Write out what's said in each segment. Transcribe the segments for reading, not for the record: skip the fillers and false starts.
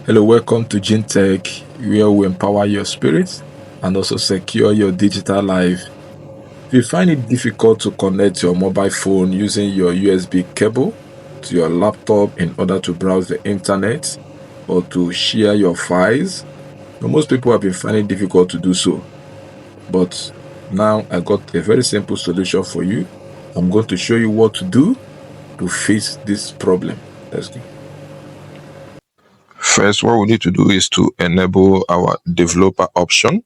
Hello, welcome to Gene Tech, where we empower your spirit and also secure your digital life. If you find it difficult to connect your mobile phone using your USB cable to your laptop in order to browse the internet or to share your files, most people have been finding it difficult to do so. But now I got a very simple solution for you. I'm going to show you what to do to fix this problem. Let's go. First, what we need to do is to enable our developer option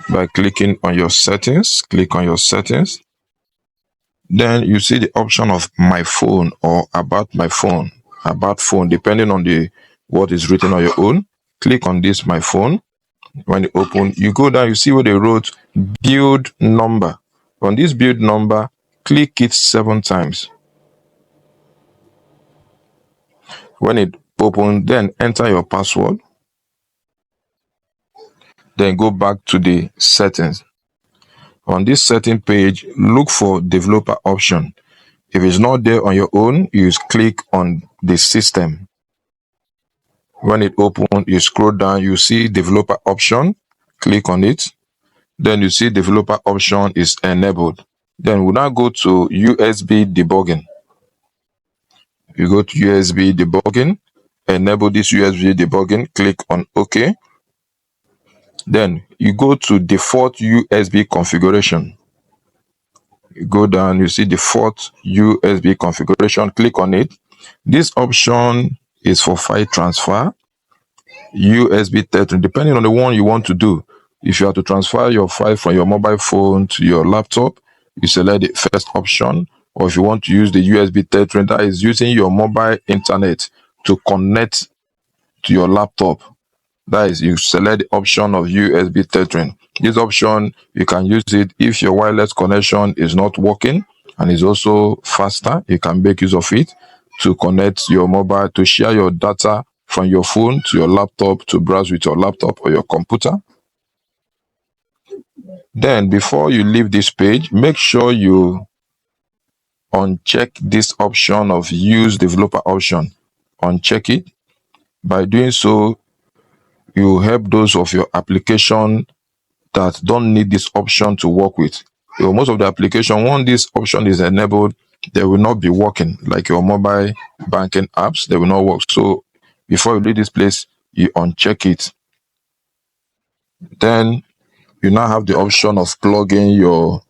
by clicking on your settings. Click on your settings. Then you see the option of my phone or about my phone. About phone, depending on what is written on your own. Click on this my phone. When you open, you go down, you see where they wrote build number. On this build number, click it 7 times. When it opens, then enter your password. Then go back to the settings. On this setting page, look for developer option. If it's not there on your own, you click on the system. When it opens, you scroll down, you see developer option, click on it. Then you see developer option is enabled. Then we'll now go to USB debugging. You go to USB debugging, enable this USB debugging, click on OK. Then you go to default USB configuration. You go down, you see default USB configuration, click on it. This option is for file transfer, USB tethering, depending on the one you want to do. If you have to transfer your file from your mobile phone to your laptop, you select the first option. Or if you want to use the USB tethering, that is using your mobile internet to connect to your laptop, that is, you select the option of USB tethering. This option, you can use it if your wireless connection is not working and is also faster. You can make use of it to connect your mobile, to share your data from your phone to your laptop, to browse with your laptop or your computer. Then before you leave this page, make sure you uncheck this option of use developer option. Uncheck it. By doing so, you help those of your application that don't need this option to work with. Most of the application, once this option is enabled, they will not be working, like your mobile banking apps, they will not work. So before you leave this place, you uncheck it. Then you now have the option of plugging your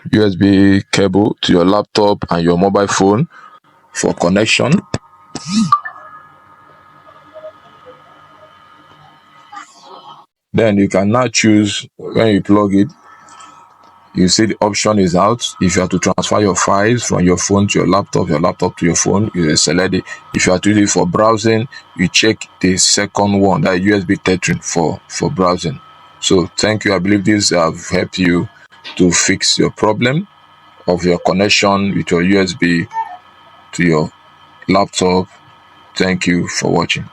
USB cable to your laptop and your mobile phone for connection. Then you can now choose when you plug it. You see the option is out. If you have to transfer your files from your phone to your laptop to your phone, you select it. If you are to use it for browsing, you check the second one, that USB tethering for browsing. So thank you. I believe this have helped you to fix your problem of your connection with your USB to your laptop. Thank you for watching.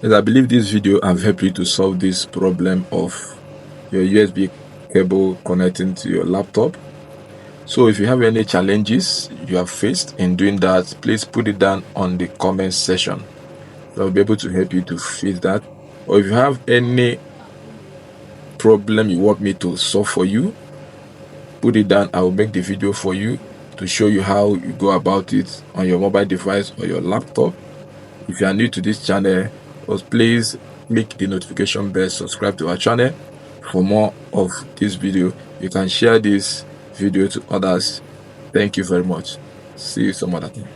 Yes, I believe this video have helped you to solve this problem of your USB cable connecting to your laptop. So if you have any challenges you have faced in doing that, please put it down on the comment section. I'll be able to help you to fix that. Or if you have any problem you want me to solve for you, put it down. I will make the video for you to show you how you go about it on your mobile device or your laptop. If you are new to this channel, please click the notification bell, subscribe to our channel for more of this video. You can share this video to others. Thank you very much. See you some other time.